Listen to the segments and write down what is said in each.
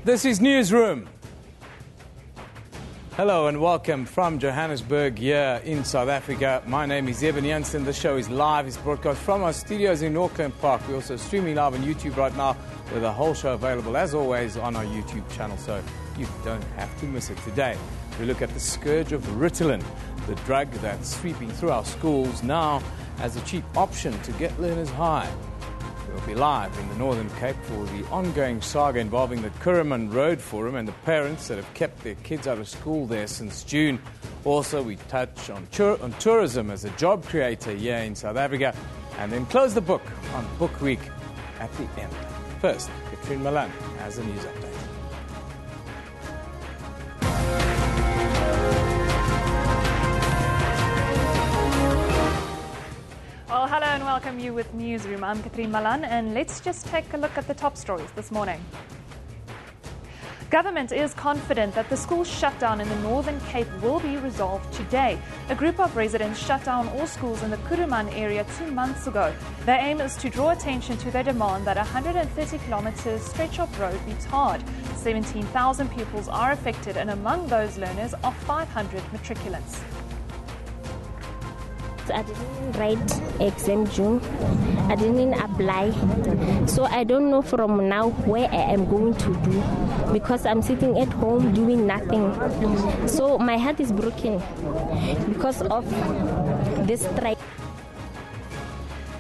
This is Newsroom. Hello and welcome from Johannesburg here in South Africa. My name is Eben Jansen. The show is live. It's broadcast from our studios in Auckland Park. We're also streaming live on YouTube right now with the whole show available, as always, on our YouTube channel, so you don't have to miss it. Today, we look at the scourge of Ritalin, the drug that's sweeping through our schools now as a cheap option to get learners high. We'll be live in the Northern Cape for the ongoing saga involving the Kuruman Road Forum and the parents that have kept their kids out of school there since June. Also, we touch on tourism as a job creator here in South Africa, and then close the book on Book Week at the end. First, Katrine Malan has a news update. Well, hello and welcome you with Newsroom. I'm Katrine Malan, and let's just take a look at the top stories this morning. Government is confident that the school shutdown in the Northern Cape will be resolved today. A group of residents shut down all schools in the Kuruman area 2 months ago. Their aim is to draw attention to their demand that a 130-kilometre stretch of road be tarred. 17,000 pupils are affected, and among those learners are 500 matriculants. I didn't write exam June. I didn't apply. So I don't know from now where I am going to do, because I'm sitting at home doing nothing. So my heart is broken because of this strike.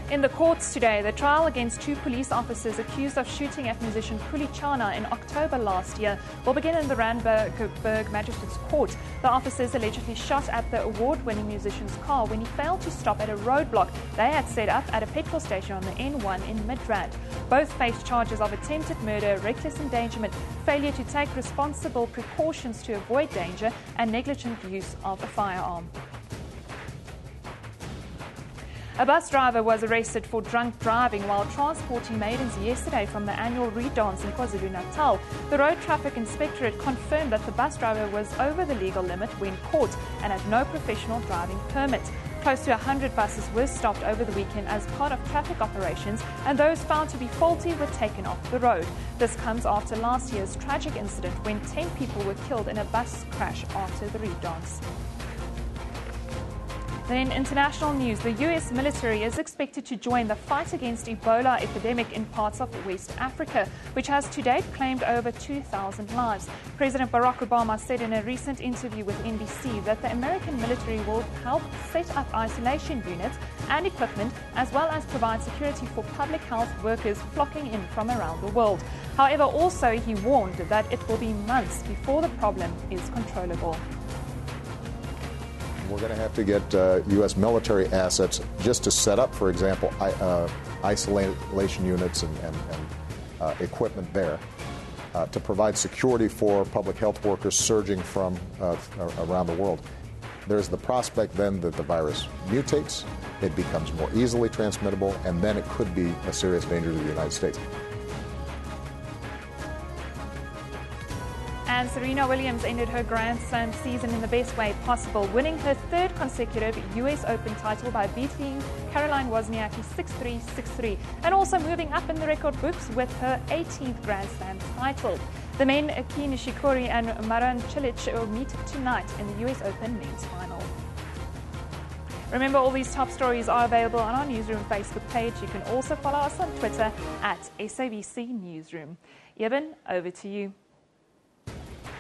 In the courts today, the trial against 2 police officers accused of shooting at musician Kuli Chana in October last year will begin in the Randburg Magistrates Court. The officers allegedly shot at the award-winning musician's car when he failed to stop at a roadblock they had set up at a petrol station on the N1 in Midrand. Both faced charges of attempted murder, reckless endangerment, failure to take responsible precautions to avoid danger, and negligent use of a firearm. A bus driver was arrested for drunk driving while transporting maidens yesterday from the annual Reed Dance in KwaZulu-Natal. The Road Traffic Inspectorate confirmed that the bus driver was over the legal limit when caught and had no professional driving permit. Close to 100 buses were stopped over the weekend as part of traffic operations, and those found to be faulty were taken off the road. This comes after last year's tragic incident when 10 people were killed in a bus crash after the Reed Dance. Then international news, the US military is expected to join the fight against Ebola epidemic in parts of West Africa, which has to date claimed over 2,000 lives. President Barack Obama said in a recent interview with NBC that the American military will help set up isolation units and equipment, as well as provide security for public health workers flocking in from around the world. However, also he warned that it will be months before the problem is controllable. We're going to have to get U.S. military assets just to set up, for example, isolation units and equipment there to provide security for public health workers surging from around the world. There's the prospect then that the virus mutates, it becomes more easily transmittable, and then it could be a serious danger to the United States. And Serena Williams ended her Grand Slam season in the best way possible, winning her 3rd consecutive US Open title by beating Caroline Wozniacki 6-3, 6-3, and also moving up in the record books with her 18th Grand Slam title. The men, Aki Nishikori and Maran Cilic, will meet tonight in the US Open men's final. Remember, all these top stories are available on our Newsroom Facebook page. You can also follow us on Twitter at SABC Newsroom. Eben, over to you.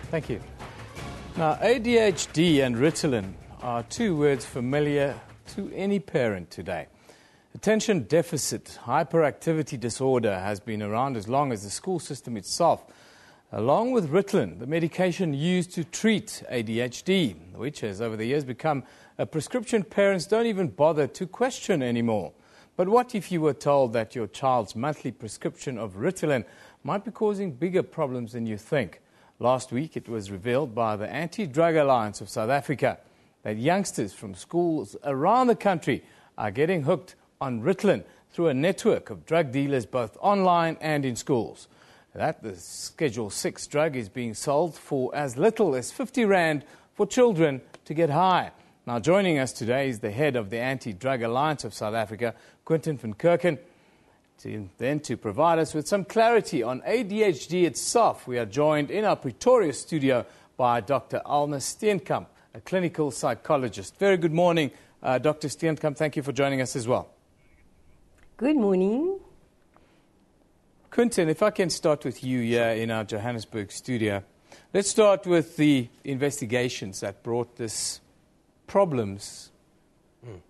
Thank you. Now, ADHD and Ritalin are 2 words familiar to any parent today. Attention deficit hyperactivity disorder has been around as long as the school system itself, along with Ritalin, the medication used to treat ADHD, which has over the years become a prescription parents don't even bother to question anymore. But what if you were told that your child's monthly prescription of Ritalin might be causing bigger problems than you think? Last week, it was revealed by the Anti-Drug Alliance of South Africa that youngsters from schools around the country are getting hooked on Ritalin through a network of drug dealers both online and in schools. That the Schedule 6 drug is being sold for as little as 50 Rand for children to get high. Now, joining us today is the head of the Anti-Drug Alliance of South Africa, Quentin van Kerken. To provide us with some clarity on ADHD itself, we are joined in our Pretoria studio by Dr. Alna Steenkamp, a clinical psychologist. Very good morning, Dr. Steenkamp. Thank you for joining us as well. Good morning. Quentin, if I can start with you here in our Johannesburg studio. Let's start with the investigations that brought this problems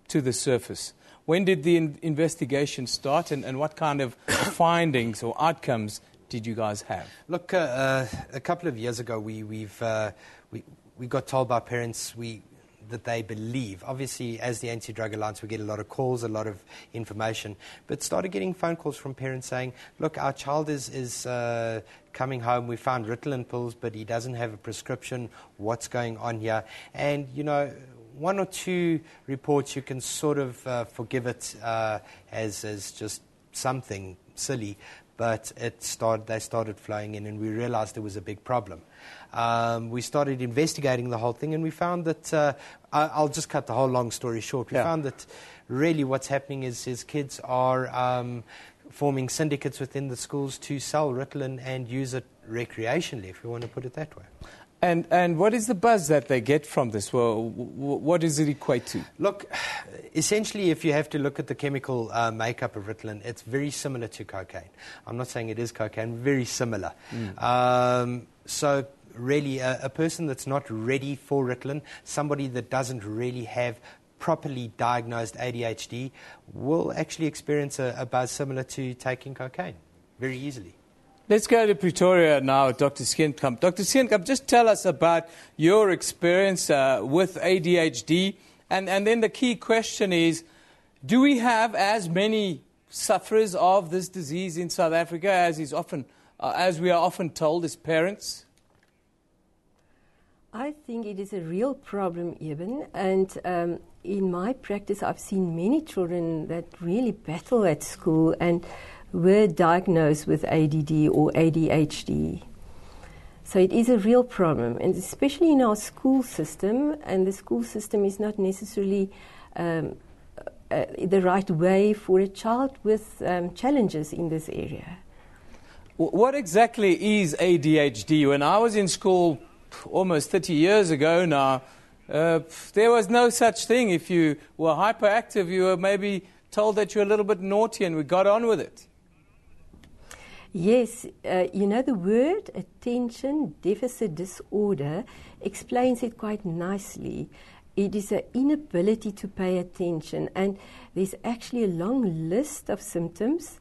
to the surface. When did the investigation start, and what kind of findings or outcomes did you guys have? Look, a couple of years ago, we got told by parents that they believe. Obviously, as the Anti-Drug Alliance, we get a lot of calls, a lot of information, but started getting phone calls from parents saying, look, our child is coming home, we found Ritalin pills, but he doesn't have a prescription. What's going on here? And, you know, one or two reports you can sort of forgive it as just something silly, but they started flowing in, and we realized there was a big problem. We started investigating the whole thing, and we found that, I'll just cut the whole long story short, we found that really what's happening is kids are forming syndicates within the schools to sell Ritalin and use it recreationally, if you want to put it that way. And what is the buzz that they get from this? Well, what does it equate to? Look, essentially, if you have to look at the chemical makeup of Ritalin, it's very similar to cocaine. I'm not saying it is cocaine, very similar. So really, a person that's not ready for Ritalin, somebody that doesn't really have properly diagnosed ADHD, will actually experience a buzz similar to taking cocaine, very easily. Let's go to Pretoria now, Dr. Steenkamp. Dr. Steenkamp, just tell us about your experience with ADHD. And then the key question is, do we have as many sufferers of this disease in South Africa as we are often told as parents? I think it is a real problem, Eben. And in my practice, I've seen many children that really battle at school and were diagnosed with ADD or ADHD. So it is a real problem, and especially in our school system, and the school system is not necessarily the right way for a child with challenges in this area. What exactly is ADHD? When I was in school almost 30 years ago now, there was no such thing. If you were hyperactive, you were maybe told that you were a little bit naughty, and we got on with it. Yes, you know, the word attention deficit disorder explains it quite nicely. It is an inability to pay attention, and there's actually a long list of symptoms,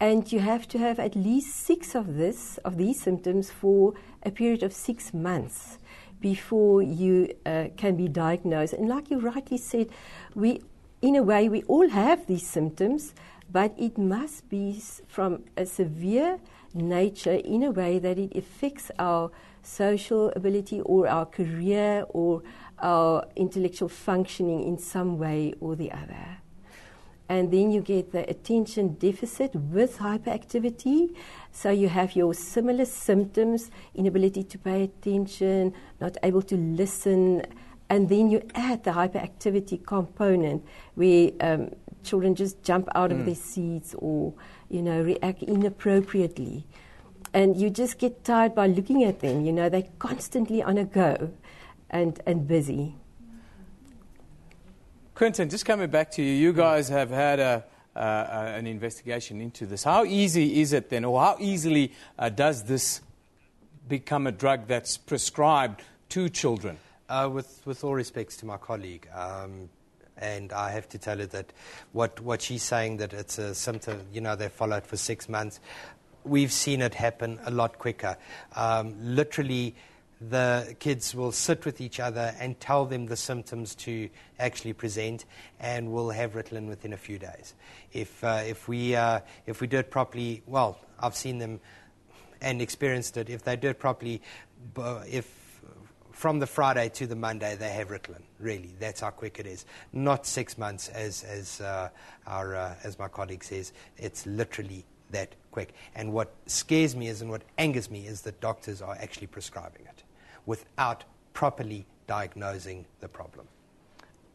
and you have to have at least 6 of these symptoms for a period of 6 months before you can be diagnosed. And like you rightly said, in a way, we all have these symptoms, but it must be from a severe nature in a way that it affects our social ability or our career or our intellectual functioning in some way or the other. And then you get the attention deficit with hyperactivity. So you have your similar symptoms, inability to pay attention, not able to listen, and then you add the hyperactivity component where children just jump out of their seats or, you know, react inappropriately. And you just get tired by looking at them. You know, they're constantly on a go and busy. Quentin, just coming back to you, you guys have had an investigation into this. How easy is it then, or how easily does this become a drug that's prescribed to children? With all respects to my colleague, and I have to tell her that what she's saying, that it's a symptom, you know, they follow it for 6 months. We've seen it happen a lot quicker. Literally, the kids will sit with each other and tell them the symptoms to actually present, and we'll have Ritalin within a few days. If we do it properly, well, I've seen them and experienced it. If they do it properly, from the Friday to the Monday, they have Ritalin. Really, that's how quick it is. Not 6 months, as my colleague says. It's literally that quick. And what scares me and what angers me is that doctors are actually prescribing it without properly diagnosing the problem.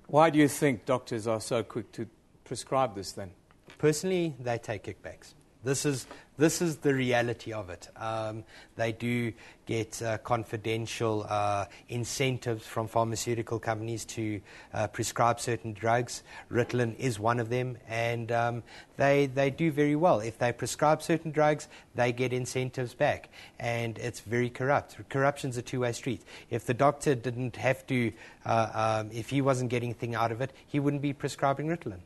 Why do you think doctors are so quick to prescribe this then? Personally, they take kickbacks. This is the reality of it. They do get confidential incentives from pharmaceutical companies to prescribe certain drugs. Ritalin is one of them, and they do very well. If they prescribe certain drugs, they get incentives back, and it's very corrupt. Corruption's a two-way street. If the doctor didn't have to, if he wasn't getting anything out of it, he wouldn't be prescribing Ritalin.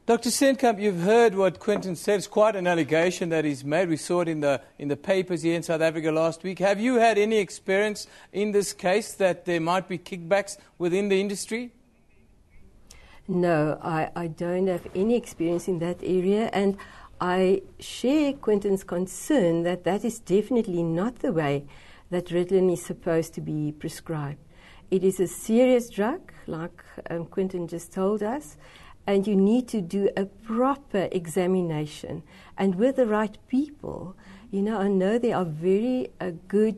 Dr. Steenkamp, you've heard what Quentin said. It's quite an allegation that he's made. We saw it in the papers here in South Africa last week. Have you had any experience in this case that there might be kickbacks within the industry? No, I don't have any experience in that area, and I share Quentin's concern that that is definitely not the way that Ritalin is supposed to be prescribed. It is a serious drug, like Quentin just told us, and you need to do a proper examination. And with the right people, you know, I know there are very good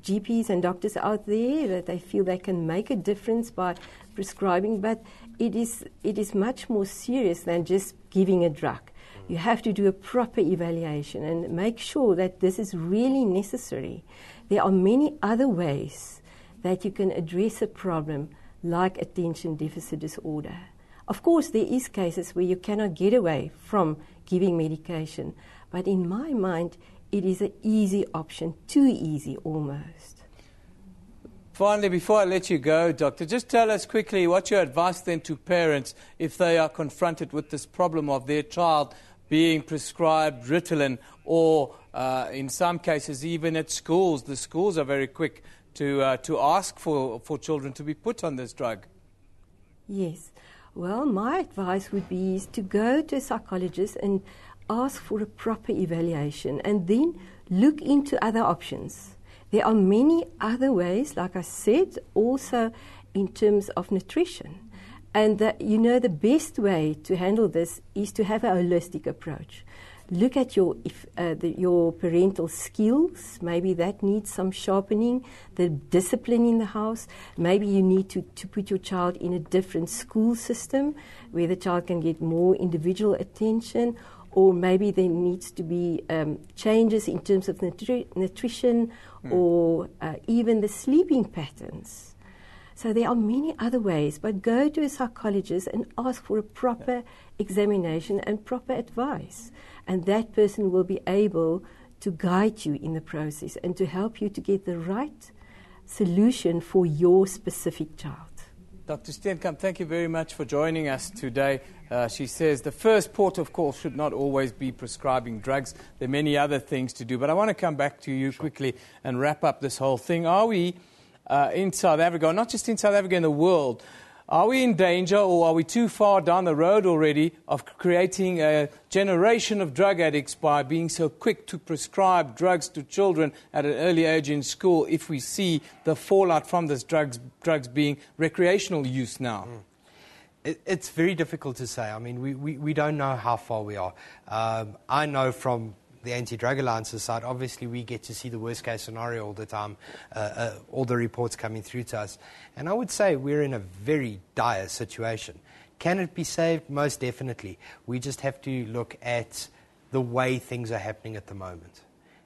GPs and doctors out there that they feel they can make a difference by prescribing, but it is much more serious than just giving a drug. You have to do a proper evaluation and make sure that this is really necessary. There are many other ways that you can address a problem like attention deficit disorder. Of course, there is cases where you cannot get away from giving medication, but in my mind, it is an easy option, too easy almost. Finally, before I let you go, Doctor, just tell us quickly what's your advice then to parents if they are confronted with this problem of their child being prescribed Ritalin, or in some cases even at schools. The schools are very quick to ask for children to be put on this drug. Yes. Well, my advice would be is to go to a psychologist and ask for a proper evaluation and then look into other options. There are many other ways, like I said, also in terms of nutrition. And the best way to handle this is to have a holistic approach. Look at your parental skills. Maybe that needs some sharpening. The discipline in the house. Maybe you need to put your child in a different school system where the child can get more individual attention. Or maybe there needs to be changes in terms of nutrition or even the sleeping patterns. So there are many other ways, but go to a psychologist and ask for a proper examination and proper advice. And that person will be able to guide you in the process and to help you to get the right solution for your specific child. Dr. Steenkamp, thank you very much for joining us today. She says the first port of call should not always be prescribing drugs. There are many other things to do. But I want to come back to you quickly and wrap up this whole thing. Are we in South Africa, or not just in South Africa, in the world, are we in danger, or are we too far down the road already of creating a generation of drug addicts by being so quick to prescribe drugs to children at an early age in school if we see the fallout from this drugs being recreational use now? It's very difficult to say. I mean, we don't know how far we are. I know from the Anti-Drug Alliance's side, obviously we get to see the worst-case scenario all the time, all the reports coming through to us. And I would say we're in a very dire situation. Can it be saved? Most definitely. We just have to look at the way things are happening at the moment.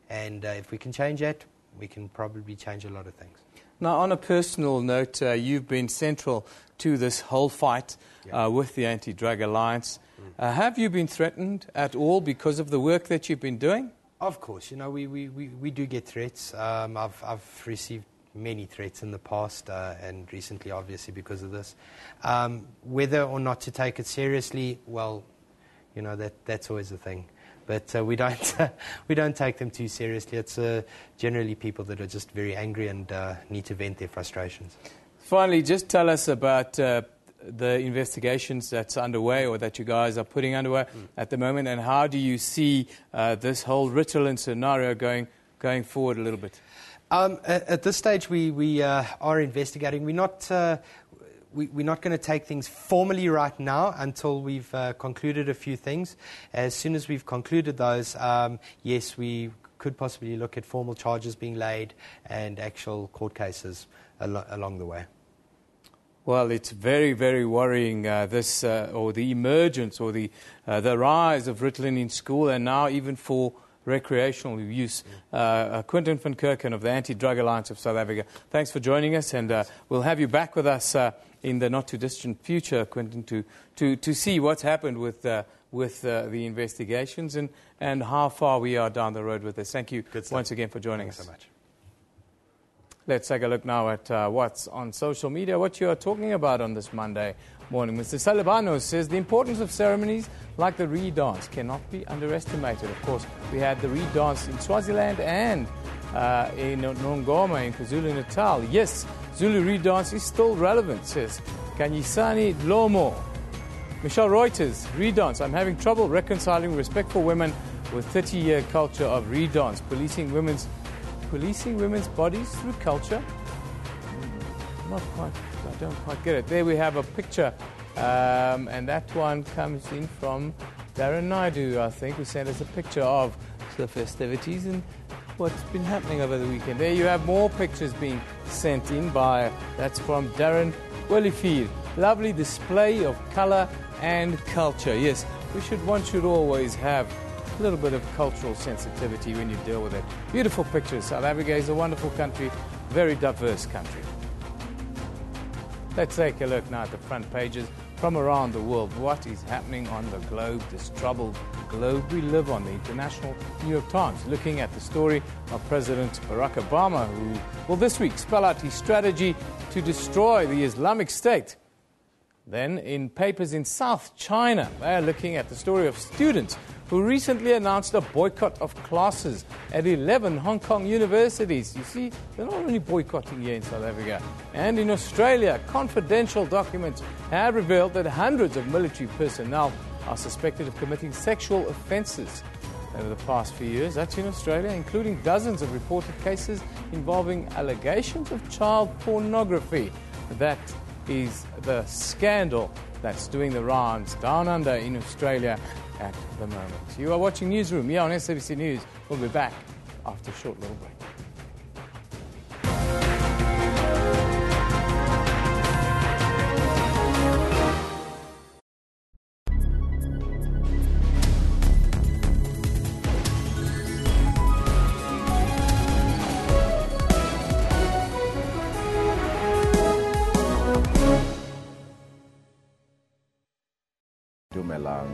And if we can change that, we can probably change a lot of things. Now, on a personal note, you've been central to this whole fight with the Anti-Drug Alliance. Have you been threatened at all because of the work that you've been doing? Of course. You know, we do get threats. I've received many threats in the past and recently, obviously, because of this. Whether or not to take it seriously, well, you know, that's always the thing. But we don't take them too seriously. It's generally people that are just very angry and need to vent their frustrations. Finally, just tell us about the investigations that's underway, or that you guys are putting underway at the moment, and how do you see this whole Ritalin scenario going forward a little bit? At this stage, we are investigating. We're not going to take things formally right now until we've concluded a few things. As soon as we've concluded those, yes, we could possibly look at formal charges being laid and actual court cases along the way. Well, it's very, very worrying, or the emergence or the rise of Ritalin in school and now even for recreational use. Quentin van Kerken of the Anti-Drug Alliance of South Africa, thanks for joining us, and we'll have you back with us in the not-too-distant future, Quentin, to see what's happened with the investigations and how far we are down the road with this. Thank you once again for joining us. Thanks so much. Let's take a look now at what's on social media, what you are talking about on this Monday morning. Mr. Salibano says the importance of ceremonies like the Reed dance cannot be underestimated. Of course, we had the Reed dance in Swaziland and in Nongoma in KwaZulu-Natal. Yes, Zulu Reed dance is still relevant, says Kanyisani Dlomo. Michelle Reuters, Reed dance. I'm having trouble reconciling respectful women with 30-year culture of Reed dance, policing women's bodies through culture. Not quite. I don't quite get it. There we have a picture, and that one comes in from Darren Naidu, I think, who sent us a picture of the festivities and what's been happening over the weekend. There you have more pictures being sent in that's from Darren Wellifield. Lovely display of colour and culture. Yes, one should always have a little bit of cultural sensitivity when you deal with it. Beautiful pictures. South Africa is a wonderful country, very diverse country. Let's take a look now at the front pages from around the world. What is happening on the globe, this troubled globe we live on? The International New York Times looking at the story of President Barack Obama, who will this week spell out his strategy to destroy the Islamic State. Then in papers in South China, they are looking at the story of students who recently announced a boycott of classes at 11 Hong Kong universities. You see, they're not only boycotting here in South Africa. And in Australia, confidential documents have revealed that hundreds of military personnel are suspected of committing sexual offences over the past few years. That's in Australia, including dozens of reported cases involving allegations of child pornography. That is the scandal that's doing the rounds down under in Australia at the moment. You are watching Newsroom here on SABC News. We'll be back after a short little break.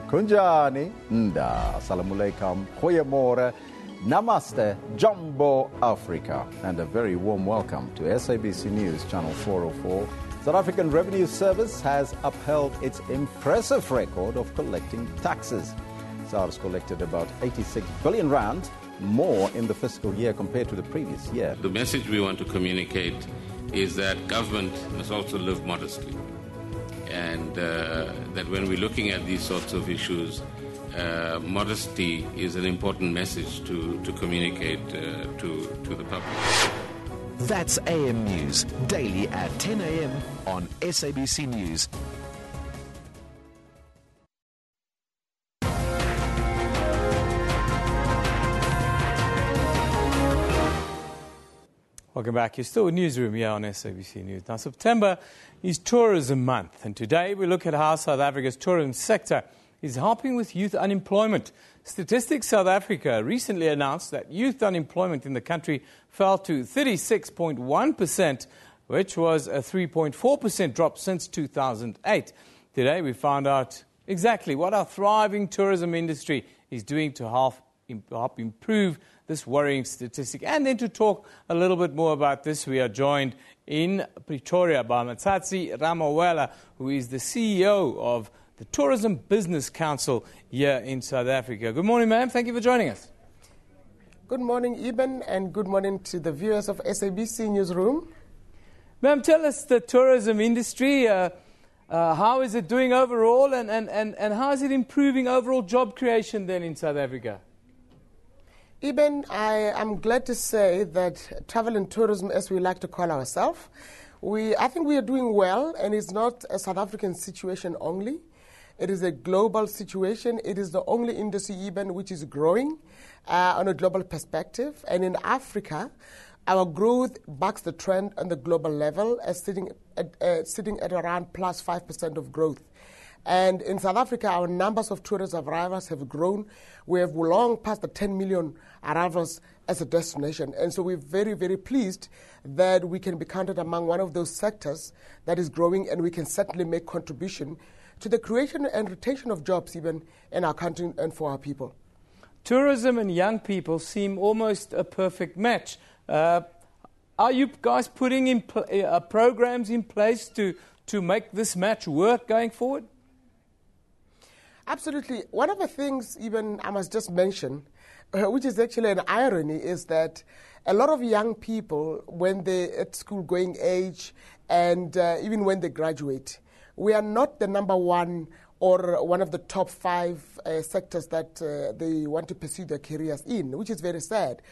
Kunjani, Nda, Assalamualaikum, Goeiemorgen, Namaste, Jumbo Africa, and a very warm welcome to SABC News Channel 404. South African Revenue Service has upheld its impressive record of collecting taxes. SARS collected about 86 billion rand more in the fiscal year compared to the previous year. The message we want to communicate is that government must also live modestly. And that when we're looking at these sorts of issues, modesty is an important message to communicate to the public. That's AM News, daily at 10 a.m. on SABC News. Welcome back. You're still in Newsroom here on SABC News. Now, September is Tourism Month, and today we look at how South Africa's tourism sector is helping with youth unemployment. Statistics South Africa recently announced that youth unemployment in the country fell to 36.1%, which was a 3.4% drop since 2008. Today we found out exactly what our thriving tourism industry is doing to help improve this worrying statistic. And then to talk a little bit more about this, we are joined in Pretoria by Matsatsi Ramawela, who is the CEO of the Tourism Business Council here in South Africa. Good morning, ma'am. Thank you for joining us. Good morning, Eben, and good morning to the viewers of SABC Newsroom. Ma'am, tell us the tourism industry. How is it doing overall, and how is it improving overall job creation then in South Africa? Eben, I am glad to say that travel and tourism, as we like to call ourselves, I think we are doing well, and it's not a South African situation only. It is a global situation. It is the only industry, even, which is growing on a global perspective. And in Africa, Our growth backs the trend on the global level, as sitting at around plus 5% of growth. And in South Africa, our numbers of tourist arrivals have grown. We have long passed the 10 million arrivals as a destination. And so we're very, very pleased that we can be counted among one of those sectors that is growing, and we can certainly make contribution to the creation and retention of jobs even in our country and for our people. Tourism and young people seem almost a perfect match. Are you guys putting in programs in place to make this match work going forward? Absolutely. One of the things even I must just mention, which is actually an irony, is that a lot of young people, when they're at school going age and even when they graduate, we are not the number one or one of the top 5 sectors that they want to pursue their careers in, which is very sad.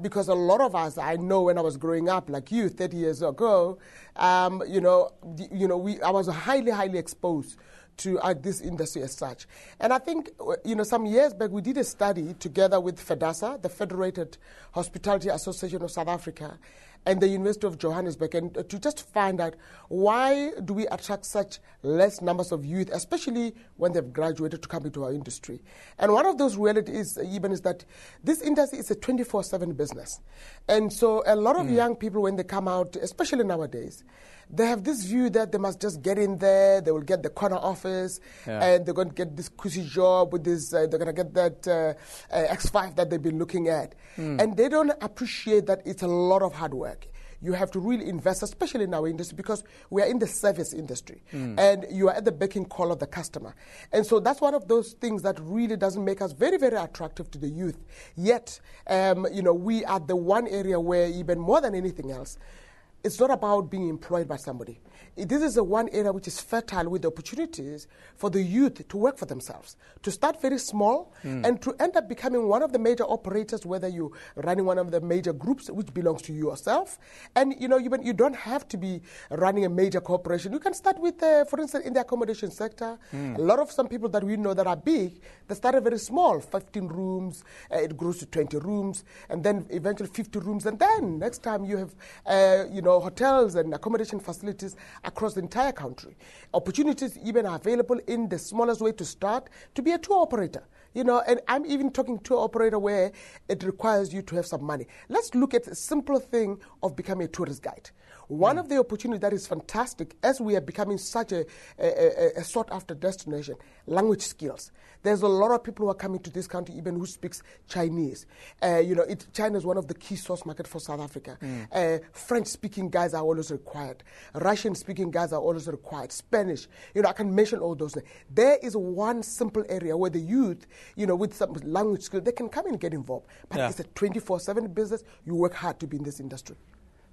Because a lot of us, I know when I was growing up, like you, 30 years ago, I was highly exposed to this industry as such. And I think, some years back we did a study together with FEDASA, the Federated Hospitality Association of South Africa, and the University of Johannesburg, and to just find out why do we attract such less numbers of youth, especially when they've graduated, to come into our industry. And one of those realities even is that this industry is a 24/7 business. And so a lot of young people, when they come out, especially nowadays, they have this view that they must just get in there, they will get the corner office, and they're going to get this cushy job with this, they're going to get that X5 that they've been looking at. And they don't appreciate that it's a lot of hard work. You have to really invest, especially in our industry, because we are in the service industry, and you are at the beck and call of the customer. And so that's one of those things that really doesn't make us very, very attractive to the youth. Yet, we are the one area where, even more than anything else, it's not about being employed by somebody. This is the one area which is fertile with opportunities for the youth to work for themselves, to start very small and to end up becoming one of the major operators, whether you're running one of the major groups which belongs to you yourself. And, you don't have to be running a major corporation. You can start with, for instance, in the accommodation sector. A lot of some people that we know that are big, they started very small, 15 rooms, it grows to 20 rooms, and then eventually 50 rooms. And then next time you have, hotels and accommodation facilities across the entire country. Opportunities even are available in the smallest way to start to be a tour operator. And I'm even talking tour operator where it requires you to have some money. Let's look at a simple thing of becoming a tourist guide. One of the opportunities that is fantastic, as we are becoming such a sought-after destination, language skills. There's a lot of people who are coming to this country even who speaks Chinese. China is one of the key source markets for South Africa. French-speaking guys are always required. Russian-speaking guys are always required. Spanish. I can mention all those things. There is one simple area where the youth, with some language skills, they can come and get involved. But it's a 24/7 business. You work hard to be in this industry.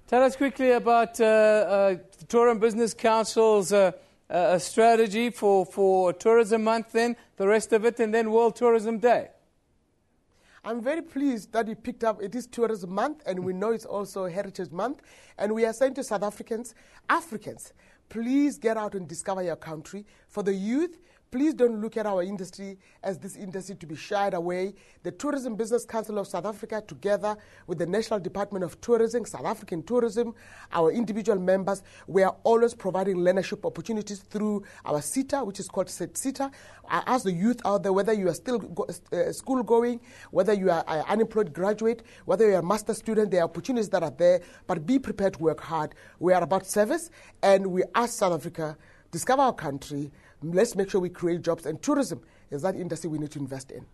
Tell us quickly about the Tourism Business Council's strategy for Tourism Month, then the rest of it, and then World Tourism Day. I'm very pleased that you picked up, it is Tourism Month, and we know it's also Heritage Month. And we are saying to South Africans, please get out and discover your country. For the youth, please don't look at our industry as this industry to be shied away. The Tourism Business Council of South Africa, together with the National Department of Tourism, South African Tourism, our individual members, we are always providing learnership opportunities through our SETA, which is called SETA. I ask the youth out there, whether you are still school going, whether you are an unemployed graduate, whether you are a master's student, there are opportunities that are there, but be prepared to work hard. We are about service, and we ask South Africa, discover our country. Let's make sure we create jobs, and tourism is that industry we need to invest in.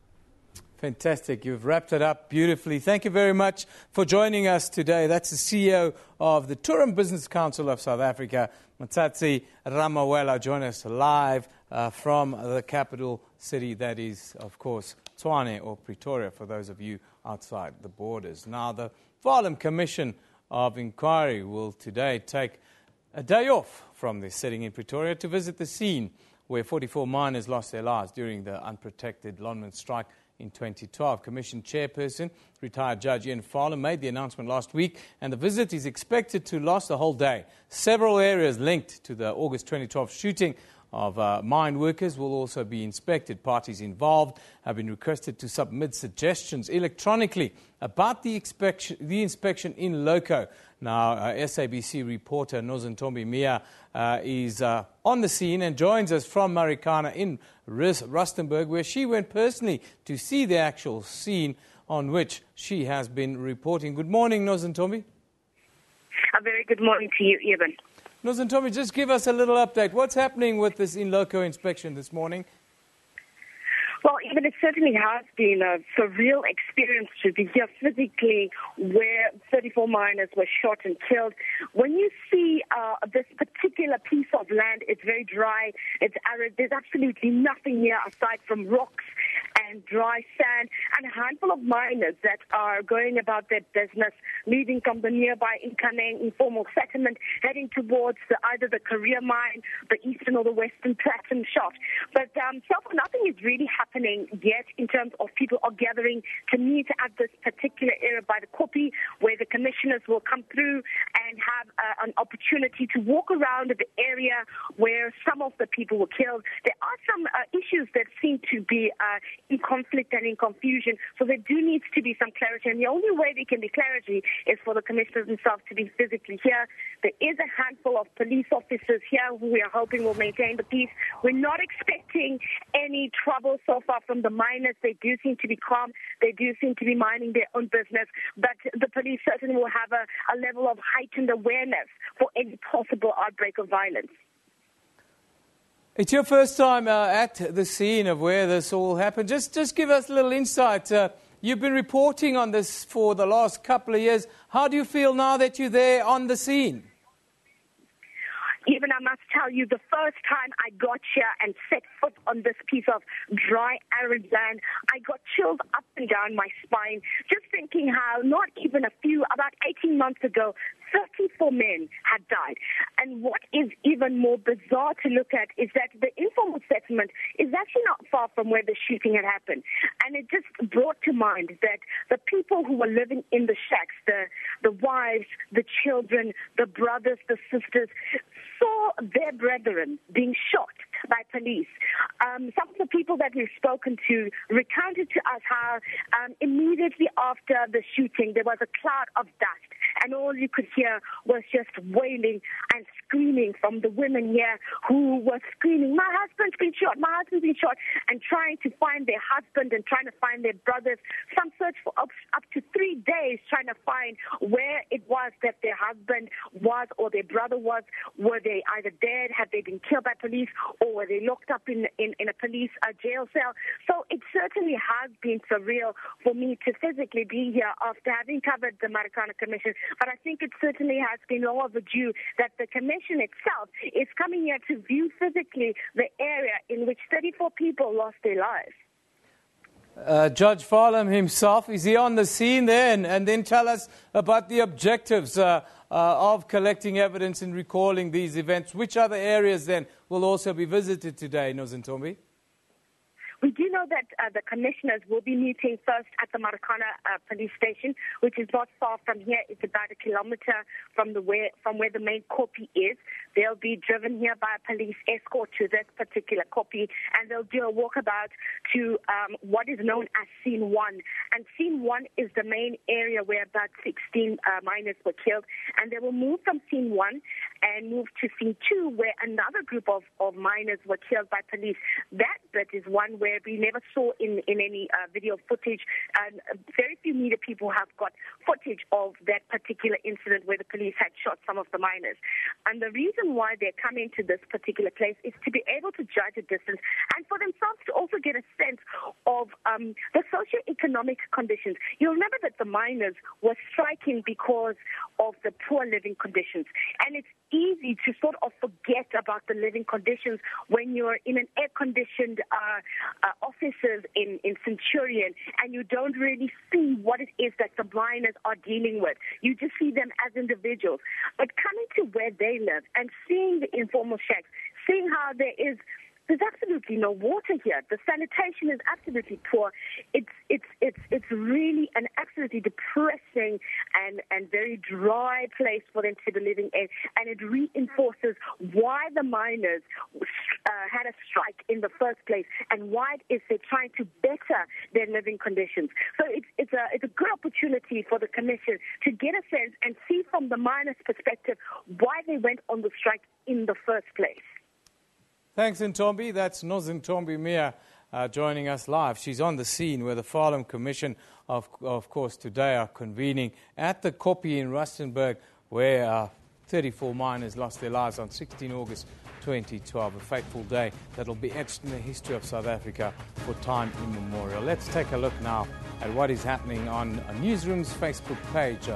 Fantastic. You've wrapped it up beautifully. Thank you very much for joining us today. That's the CEO of the Tourism Business Council of South Africa, Matsatsi Ramawela, join us live from the capital city, that is, of course, Tshwane or Pretoria, for those of you outside the borders. Now, the Farlam Commission of Inquiry will today take a day off from their sitting in Pretoria to visit the scene where 44 miners lost their lives during the unprotected Lonmin strike in 2012. Commission chairperson, retired Judge Ian Farlam, made the announcement last week, and the visit is expected to last the whole day. Several areas linked to the August 2012 shooting of mine workers will also be inspected. Parties involved have been requested to submit suggestions electronically about the inspection in loco. Now, SABC reporter Nozintombi Mia is on the scene and joins us from Marikana in Rustenburg, where she went personally to see the actual scene on which she has been reporting. Good morning, Nozintombi. A very good morning to you, Eben. Nozintombi, just give us a little update. What's happening with this in loco inspection this morning? Well, even it certainly has been a surreal experience to be here physically where 34 miners were shot and killed. When you see this particular piece of land, it's very dry, it's arid, there's absolutely nothing here aside from rocks and dry sand, and a handful of miners that are going about their business, leaving from the nearby Inkaneng informal settlement, heading towards either the Korea mine, the eastern or the western platinum shaft. But so far, nothing is really happening yet in terms of people are gathering to meet at this particular area by the Kopi, where the commissioners will come through and have an opportunity to walk around the area where some of the people were killed. There are some issues that seem to be in conflict and in confusion, so there do needs to be some clarity, and the only way there can be clarity is for the commissioners themselves to be physically here. There is a handful of police officers here who we are hoping will maintain the peace. We're not expecting any trouble so far from the miners. They do seem to be calm. They do seem to be minding their own business, but the police certainly will have a level of heightened awareness for any possible outbreak of violence. It's your first time at the scene of where this all happened. Just give us a little insight. You've been reporting on this for the last couple of years. How do you feel now that you're there on the scene? Even I must tell you, the first time I got here and set foot on this piece of dry, arid land, I got chills up and down my spine, just thinking how not even about 18 months ago, 34 men had died. And what is even more bizarre to look at is that the informal settlement is actually not far from where the shooting had happened. And it just brought to mind that the people who were living in the shacks, the wives, the children, the brothers, the sisters, saw their brethren being shot by police. Some of the people that we've spoken to recounted to us how immediately after the shooting there was a cloud of dust, and all you could hear was just wailing and screaming from the women here who were screaming, "My husband's been shot, my husband's been shot," and trying to find their husband and trying to find their brothers. Some searched for up to 3 days trying to find where it was that their husband was or their brother was. Were they either dead, had they been killed by police, or were they locked up in a police jail cell? So it certainly has been surreal for me to physically be here after having covered the Marikana Commission. But I think it certainly has been long overdue that the Commission itself is coming here to view physically the area in which 34 people lost their lives. Judge Farlam himself, is he on the scene there? And then tell us about the objectives of collecting evidence and recalling these events. Which other areas then will also be visited today, Nozintombi? We do know that the commissioners will be meeting first at the Marikana police station, which is not far from here. It's about 1 kilometer from where the main Kopi is. They'll be driven here by a police escort to this particular Kopi, and they'll do a walkabout to what is known as Scene 1. And Scene 1 is the main area where about 16 miners were killed. And they will move from Scene 1 and move to Scene 2, where another group of miners were killed by police. That bit is one where we never saw in any video footage, and very few media people have got footage of that particular incident where the police had shot some of the miners. And the reason why they're coming to this particular place is to be able to judge a distance and for themselves to also get a sense of the socio-economic conditions. You'll remember that the miners were striking because of the poor living conditions, and it's easy to sort of forget about the living conditions when you're in an air-conditioned offices in Centurion, and you don't really see what it is that the miners are dealing with. You just see them as individuals. But coming to where they live and seeing the informal shacks, seeing how there's absolutely no water here. The sanitation is absolutely poor. It's really an absolutely depressing and very dry place for them to be living in, and it reinforces why the miners had a strike in the first place, and why is they trying to better their living conditions. So it's a good opportunity for the Commission to get a sense and see from the miners' perspective why they went on the strike in the first place. Thanks, Ntombi. That's Nozintombi Mia joining us live. She's on the scene where the Farnham Commission, of course, today are convening at the Koppie in Rustenburg, where 34 miners lost their lives on 16 August 2012, a fateful day that will be etched in the history of South Africa for time immemorial. Let's take a look now at what is happening on Newsroom's Facebook page.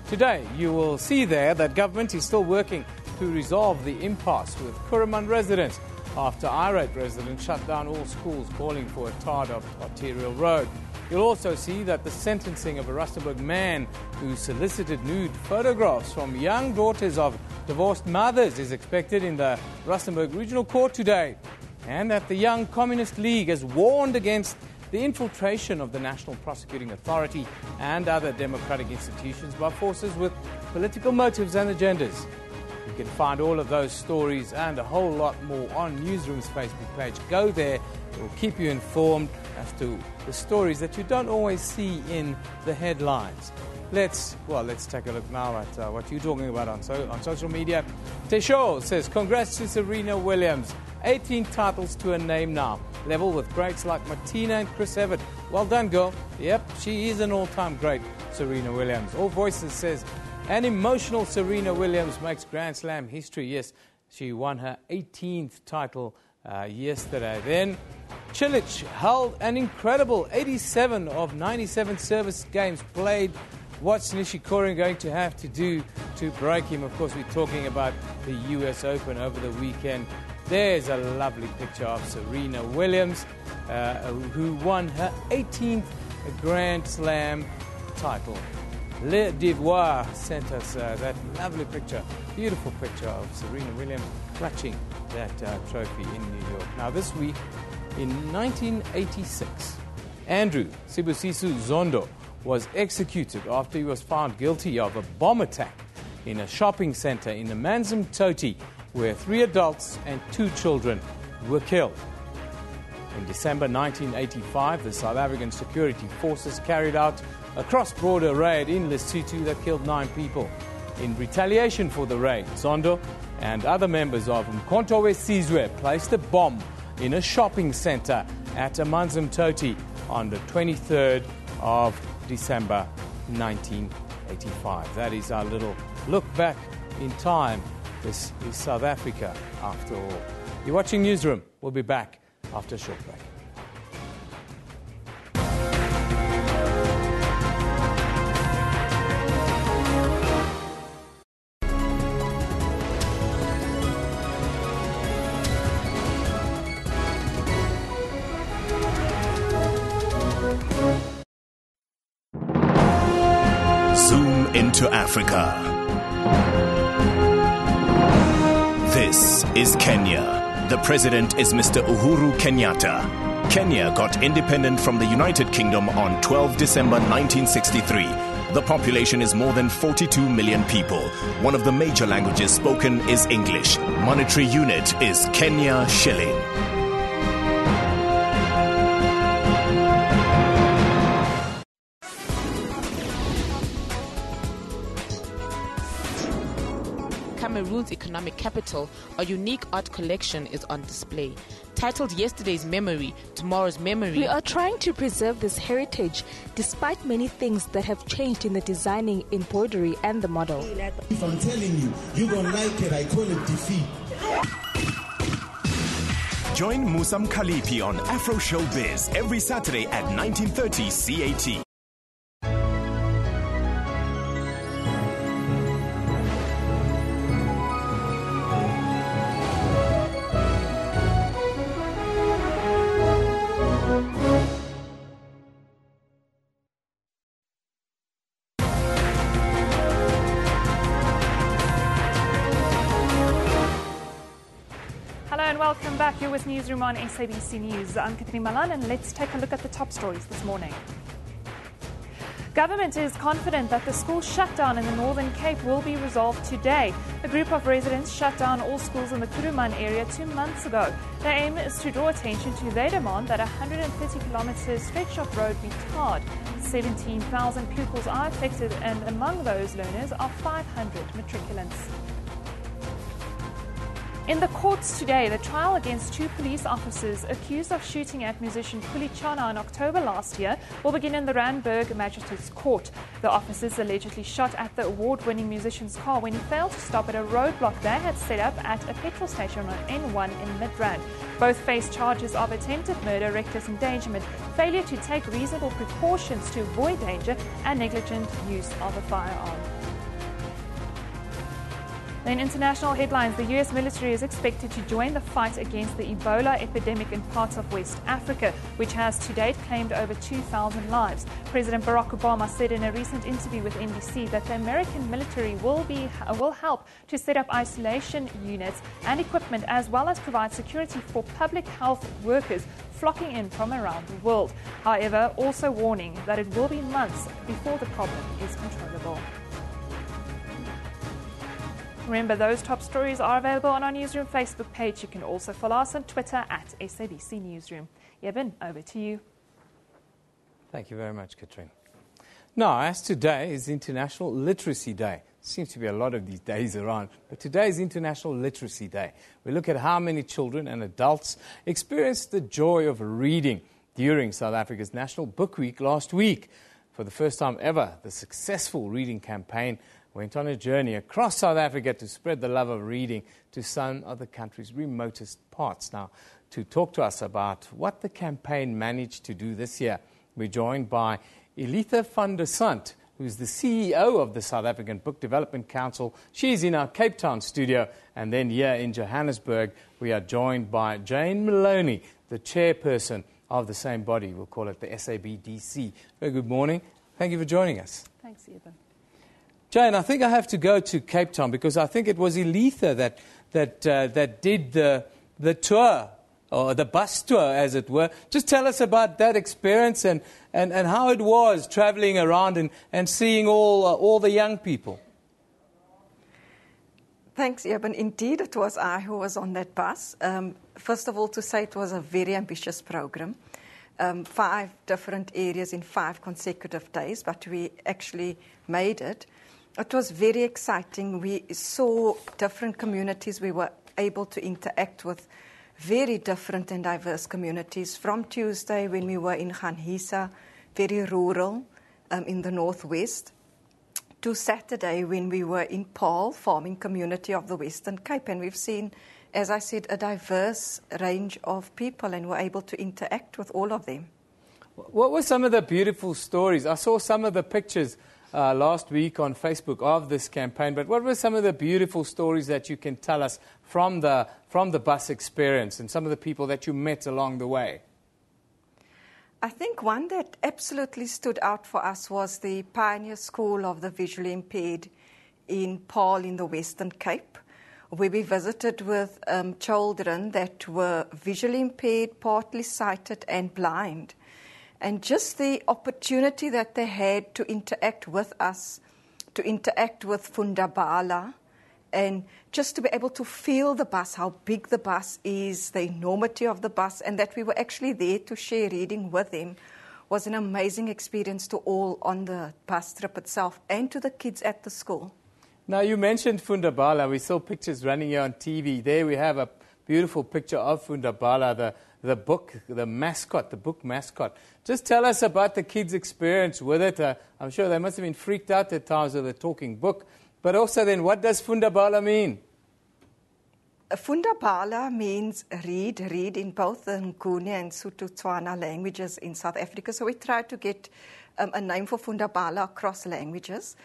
Today, you will see there that government is still working to resolve the impasse with Kuruman residents after irate residents shut down all schools calling for a tarred up arterial road. You'll also see that the sentencing of a Rustenburg man who solicited nude photographs from young daughters of divorced mothers is expected in the Rustenburg Regional Court today, and that the Young Communist League has warned against the infiltration of the National Prosecuting Authority and other democratic institutions by forces with political motives and agendas. You can find all of those stories and a whole lot more on Newsroom's Facebook page. Go there. It will keep you informed as to the stories that you don't always see in the headlines. Let's take a look now at what you're talking about on social media. Tesho says, congrats to Serena Williams. 18 titles to her name now. Level with greats like Martina and Chris Evert. Well done, girl. Yep, she is an all-time great, Serena Williams. All Voices says, an emotional Serena Williams makes Grand Slam history. Yes, she won her 18th title yesterday. Then Chilich held an incredible 87 of 97 service games played. What's Nishikori going to have to do to break him? Of course, we're talking about the US Open over the weekend. There's a lovely picture of Serena Williams, who won her 18th Grand Slam title. Le Devoir sent us that lovely picture, beautiful picture of Serena Williams clutching that trophy in New York. Now, this week, in 1986, Andrew Sibusiso Zondo was executed after he was found guilty of a bomb attack in a shopping center in the Amanzimtoti, where 3 adults and 2 children were killed. In December 1985, the South African security forces carried out a cross-border raid in Lesotho that killed 9 people. In retaliation for the raid, Zondo and other members of Umkhonto we Sizwe placed a bomb in a shopping center at Amanzimtoti on the 23rd of December 1985. That is our little look back in time. This is South Africa, after all. You're watching Newsroom. We'll be back after a short break. Zoom into Africa. This is Kenya. The president is Mr. Uhuru Kenyatta. Kenya got independent from the United Kingdom on 12 December 1963. The population is more than 42 million people. One of the major languages spoken is English. Monetary unit is Kenya shilling. Cameroon's economic capital, a unique art collection is on display. Titled Yesterday's Memory, Tomorrow's Memory. We are trying to preserve this heritage despite many things that have changed in the designing, embroidery and the model. If I'm telling you, you don't like it, I call it defeat. Join Musam Khalipi on Afro Showbiz every Saturday at 19:30 CAT. Welcome back. You're with Newsroom on SABC News. I'm Katrina Malan, and let's take a look at the top stories this morning. Government is confident that the school shutdown in the Northern Cape will be resolved today. A group of residents shut down all schools in the Kuruman area 2 months ago. Their aim is to draw attention to their demand that a 130-kilometre stretch of road be tarred. 17,000 pupils are affected, and among those learners are 500 matriculants. In the courts today, the trial against 2 police officers accused of shooting at musician Kulichana in October last year will begin in the Randburg Magistrates Court. The officers allegedly shot at the award-winning musician's car when he failed to stop at a roadblock they had set up at a petrol station on N1 in Midrand. Both face charges of attempted murder, reckless endangerment, failure to take reasonable precautions to avoid danger, and negligent use of a firearm. In international headlines, the US military is expected to join the fight against the Ebola epidemic in parts of West Africa, which has to date claimed over 2,000 lives. President Barack Obama said in a recent interview with NBC that the American military will help to set up isolation units and equipment, as well as provide security for public health workers flocking in from around the world. However, also warning that it will be months before the problem is controllable. Remember, those top stories are available on our Newsroom Facebook page. You can also follow us on Twitter at SABC Newsroom. Eben, over to you. Thank you very much, Katrine. Now, as today is International Literacy Day. Seems to be a lot of these days around, but today is International Literacy Day. We look at how many children and adults experienced the joy of reading during South Africa's National Book Week last week. For the first time ever, the successful reading campaign went on a journey across South Africa to spread the love of reading to some of the country's remotest parts. Now, to talk to us about what the campaign managed to do this year, we're joined by Elitha van der Sant, who's the CEO of the South African Book Development Council. She's in our Cape Town studio. And then here in Johannesburg, we are joined by Jane Maloney, the chairperson of the same body. We'll call it the SABC. Very good morning. Thank you for joining us. Thanks, Eben. Jane, I think I have to go to Cape Town because I think it was Elitha that did the tour, or the bus tour, as it were. Just tell us about that experience and how it was traveling around and seeing all the young people. Thanks, Eben. Indeed, it was I who was on that bus. First of all, to say it was a very ambitious program. 5 different areas in 5 consecutive days, but we actually made it. It was very exciting. We saw different communities. We were able to interact with very different and diverse communities. From Tuesday, when we were in Ghanhisa, very rural, in the northwest, to Saturday, when we were in Paarl, farming community of the Western Cape. And we've seen, as I said, a diverse range of people, and were able to interact with all of them. What were some of the beautiful stories? I saw some of the pictures last week on Facebook of this campaign, but what were some of the beautiful stories that you can tell us from the bus experience and some of the people that you met along the way? I think one that absolutely stood out for us was the Pioneer School of the Visually Impaired in Paarl in the Western Cape, where we visited with children that were visually impaired, partly sighted and blind. And just the opportunity that they had to interact with us, to interact with Fundabala, and just to be able to feel the bus, how big the bus is, the enormity of the bus, and that we were actually there to share reading with them, was an amazing experience to all on the bus trip itself and to the kids at the school. Now, you mentioned Fundabala. We saw pictures running here on TV. There we have a beautiful picture of Fundabala, the book mascot. Just tell us about the kids' experience with it. I'm sure they must have been freaked out at times with the talking book. But also then, what does Fundabala mean? Fundabala means read in both the Nguni and Sotho-Tswana languages in South Africa. So we tried to get a name for Fundabala across languages.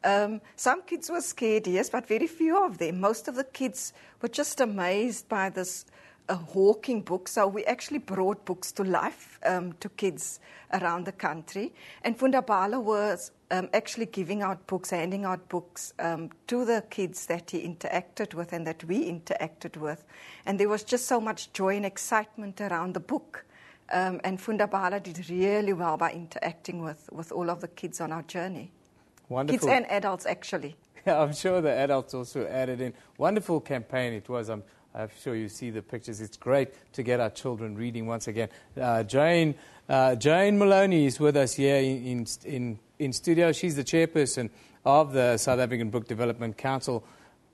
Some kids were scared, yes, but very few of them. Most of the kids were just amazed by this hawking book. So we actually brought books to life to kids around the country. And Fundabala was actually giving out books, handing out books to the kids that he interacted with and that we interacted with. And there was just so much joy and excitement around the book And Fundabala did really well by interacting with all of the kids on our journey. Wonderful. Kids and adults, actually. Yeah, I'm sure the adults also added in. Wonderful campaign it was. I'm sure you see the pictures. It's great to get our children reading once again. Jane Maloney is with us here in studio. She's the chairperson of the South African Book Development Council.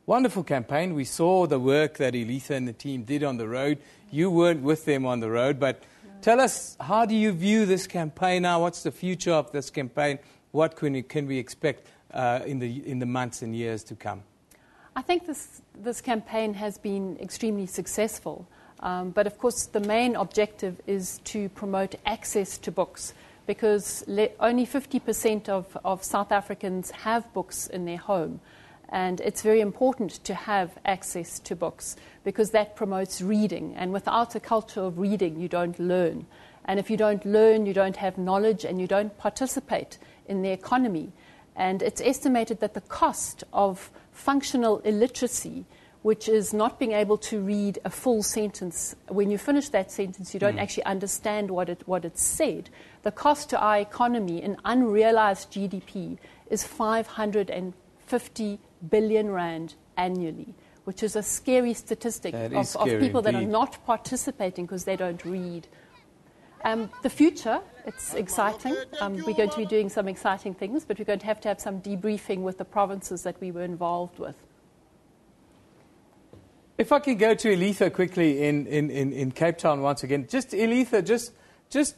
Wonderful campaign. We saw the work that Elitha and the team did on the road. You weren't with them on the road, but tell us, how do you view this campaign now? What's the future of this campaign? What can we expect in the months and years to come? I think this campaign has been extremely successful. But of course, the main objective is to promote access to books, because only 50% of South Africans have books in their home. And it's very important to have access to books, because that promotes reading. And without a culture of reading, you don't learn. And if you don't learn, you don't have knowledge, and you don't participate in the economy. And it's estimated that the cost of functional illiteracy, which is not being able to read a full sentence, when you finish that sentence, you don't actually understand what it said. The cost to our economy in unrealized GDP is 550 billion rand annually, which is a scary statistic of people that are not participating because they don't read. The future, it's exciting. We're going to be doing some exciting things, but we're going to have some debriefing with the provinces that we were involved with. If I can go to Elitha quickly in Cape Town once again. Just Elitha, just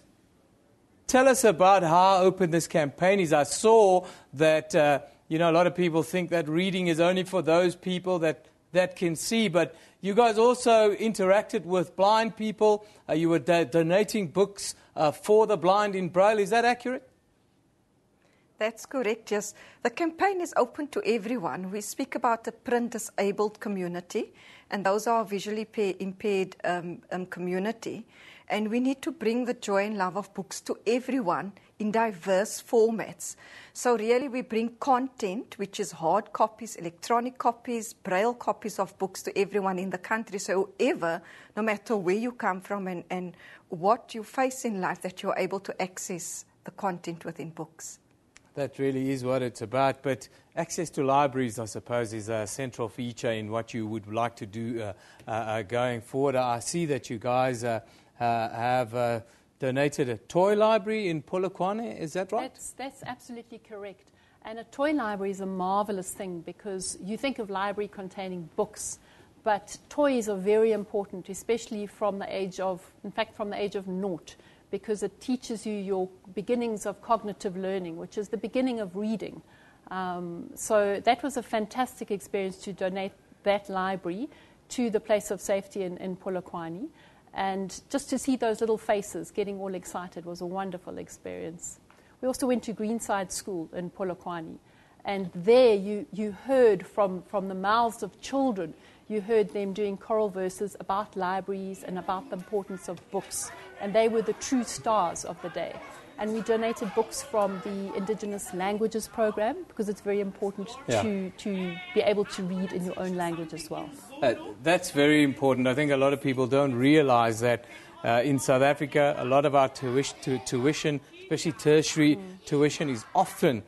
tell us about how open this campaign is. I saw that a lot of people think that reading is only for those people that can see, but you guys also interacted with blind people. You were donating books for the blind in Braille. Is that accurate? That's correct, yes. The campaign is open to everyone. We speak about the print-disabled community, and those are visually impaired community. And we need to bring the joy and love of books to everyone in diverse formats. So really we bring content, which is hard copies, electronic copies, Braille copies of books to everyone in the country. So whoever, no matter where you come from and what you face in life, that you're able to access the content within books. That really is what it's about. But access to libraries, I suppose, is a central feature in what you would like to do going forward. I see that you guys have donated a toy library in Polokwane. Is that right? That's absolutely correct. And a toy library is a marvelous thing, because you think of library containing books, but toys are very important, especially from the age of 0, because it teaches you your beginnings of cognitive learning, which is the beginning of reading. So that was a fantastic experience to donate that library to the place of safety in Polokwane. And just to see those little faces getting all excited was a wonderful experience. We also went to Greenside School in Polokwane. And there you heard from the mouths of children, you heard them doing choral verses about libraries and about the importance of books. And they were the true stars of the day. And we donated books from the Indigenous Languages program, because it's very important to be able to read in your own language as well. That's very important. I think a lot of people don't realize that in South Africa, a lot of our tuition, especially tertiary tuition, is often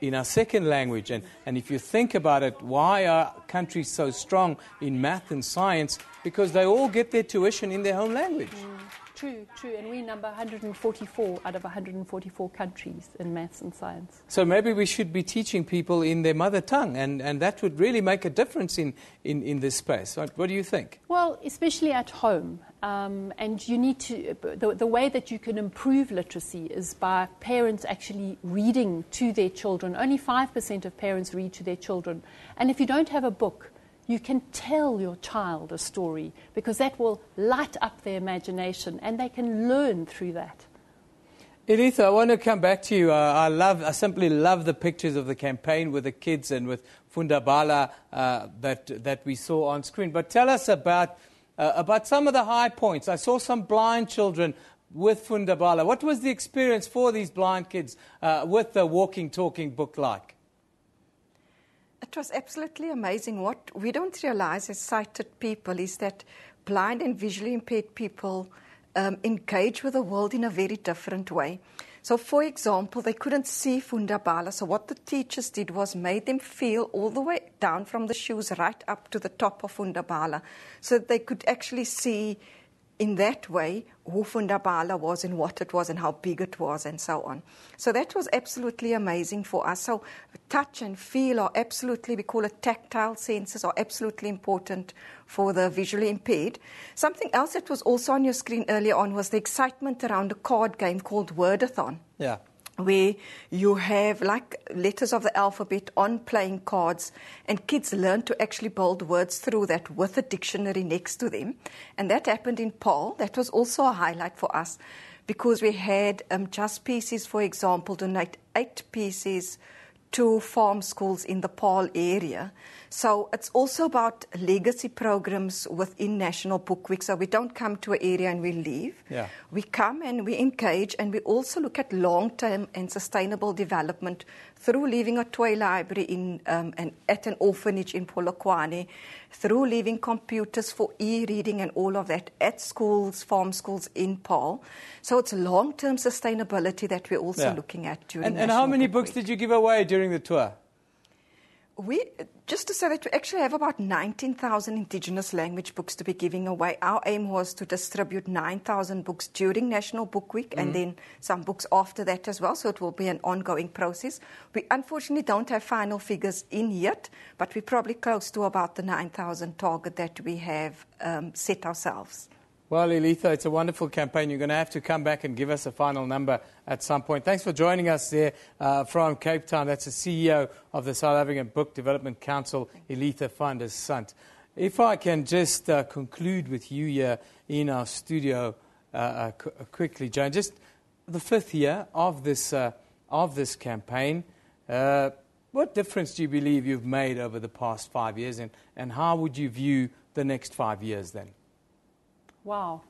in our second language. And if you think about it, why are countries so strong in math and science? Because they all get their tuition in their home language. True. And we number 144 out of 144 countries in maths and science. So maybe we should be teaching people in their mother tongue, and that would really make a difference in this space. What do you think? Well, especially at home. And you need to, the way that you can improve literacy is by parents actually reading to their children. Only 5% of parents read to their children. And if you don't have a book, you can tell your child a story, because that will light up their imagination and they can learn through that. Elitha, I want to come back to you. I simply love the pictures of the campaign with the kids and with Fundabala that we saw on screen. But tell us about some of the high points. I saw some blind children with Fundabala. What was the experience for these blind kids with the walking, talking book like? It was absolutely amazing. What we don't realize as sighted people is that blind and visually impaired people engage with the world in a very different way. So, for example, they couldn't see Fundabala. So what the teachers did was made them feel all the way down from the shoes right up to the top of Fundabala, so that they could actually see in that way who Fundabala was and what it was and how big it was and so on. So that was absolutely amazing for us. So touch and feel are absolutely, we call it tactile senses, are absolutely important for the visually impaired. Something else that was also on your screen earlier on was the excitement around a card game called Wordathon. Yeah. Where you have like letters of the alphabet on playing cards, and kids learn to actually build words through that with a dictionary next to them. And that happened in Paarl. That was also a highlight for us, because we had Just Pieces, for example, donate 8 pieces to farm schools in the Paarl area. So it's also about legacy programs within National Book Week. So we don't come to an area and we leave. Yeah. We come and we engage, and we also look at long-term and sustainable development through leaving a toy library at an orphanage in Polokwane, through leaving computers for e-reading and all of that at schools, farm schools in Paarl. So it's long-term sustainability that we're also looking at during And how many books did you give away during the tour? Just to say that we actually have about 19,000 Indigenous language books to be giving away. Our aim was to distribute 9,000 books during National Book Week and then some books after that as well, so it will be an ongoing process. We unfortunately don't have final figures in yet, but we're probably close to about the 9,000 target that we have set ourselves. Well, Elitha, it's a wonderful campaign. You're going to have to come back and give us a final number at some point. Thanks for joining us there from Cape Town. That's the CEO of the South African Book Development Council, Elitha van der Sant. If I can just conclude with you here in our studio quickly, Jane, just the 5th year of this campaign. What difference do you believe you've made over the past 5 years, and how would you view the next 5 years then? Wow.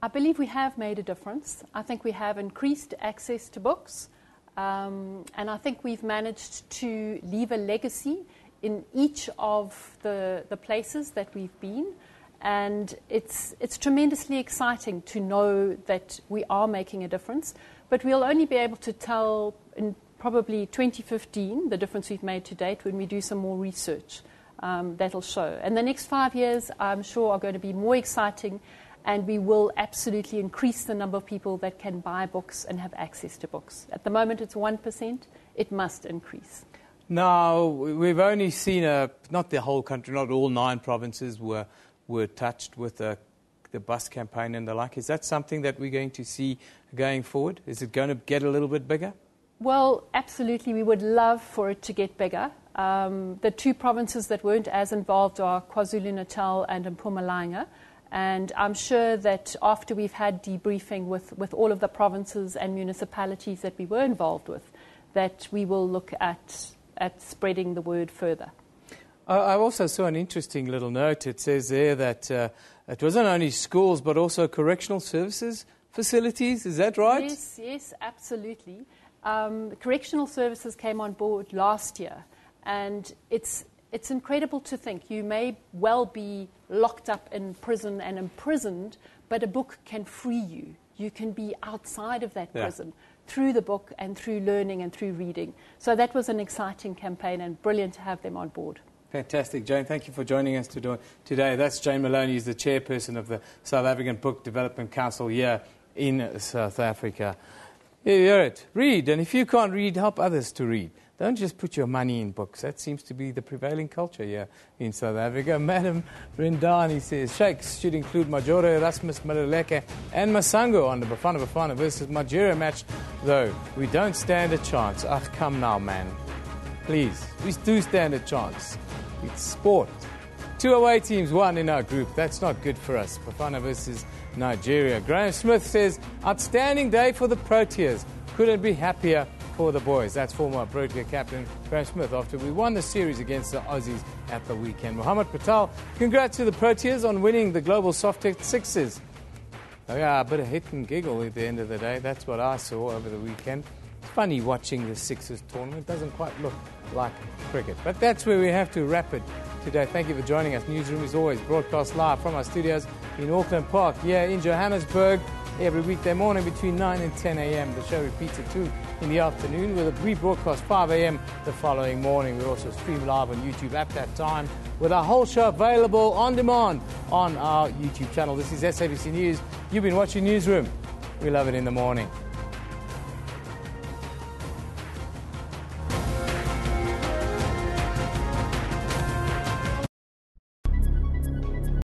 I believe we have made a difference. I think we have increased access to books, and I think we've managed to leave a legacy in each of the places that we've been, and it's tremendously exciting to know that we are making a difference, but we'll only be able to tell in probably 2015 the difference we've made to date when we do some more research. That'll show. And the next 5 years, I'm sure, are going to be more exciting, and we will absolutely increase the number of people that can buy books and have access to books. At the moment, it's 1%. It must increase. Now, we've only seen, not the whole country, not all 9 provinces were touched with the bus campaign and the like. Is that something that we're going to see going forward? Is it going to get a little bit bigger? Well, absolutely. We would love for it to get bigger. The 2 provinces that weren't as involved are KwaZulu-Natal and Mpumalanga. And I'm sure that after we've had debriefing with all of the provinces and municipalities that we were involved with, that we will look at spreading the word further. I also saw an interesting little note. It says there that it wasn't only schools but also correctional services facilities. Is that right? Yes, absolutely. Correctional services came on board last year. And it's incredible to think you may well be locked up in prison and imprisoned, but a book can free you. You can be outside of that prison through the book and through learning and through reading. So that was an exciting campaign and brilliant to have them on board. Fantastic. Jane, thank you for joining us today. That's Jane Maloney, who's the chairperson of the South African Book Development Council here in South Africa. You hear it. Read, and if you can't read, help others to read. Don't just put your money in books. That seems to be the prevailing culture here in South Africa. Madam Rindani says, Shakes should include Majore, Erasmus, Maluleke and Masango on the Bafana Bafana versus Nigeria match, though we don't stand a chance. Come now, man. Please, we do stand a chance. It's sport. 2 away teams won in our group. That's not good for us. Bafana versus Nigeria. Graham Smith says, outstanding day for the Proteas. Couldn't be happier for the boys. That's former Protea captain Graham Smith after we won the series against the Aussies at the weekend. Mohammed Patel, congrats to the Proteas on winning the Global Softec Sixes. Oh yeah, a bit of hit and giggle at the end of the day. That's what I saw over the weekend. It's funny watching the Sixes tournament. It doesn't quite look like cricket. But that's where we have to wrap it today. Thank you for joining us. Newsroom is always broadcast live from our studios in Auckland Park here in Johannesburg every weekday morning between 9 and 10 a.m. The show repeats at 2 in the afternoon with a rebroadcast 5 a.m. the following morning. We also stream live on YouTube at that time with our whole show available on demand on our YouTube channel. This is SABC News. You've been watching Newsroom. We love it in the morning.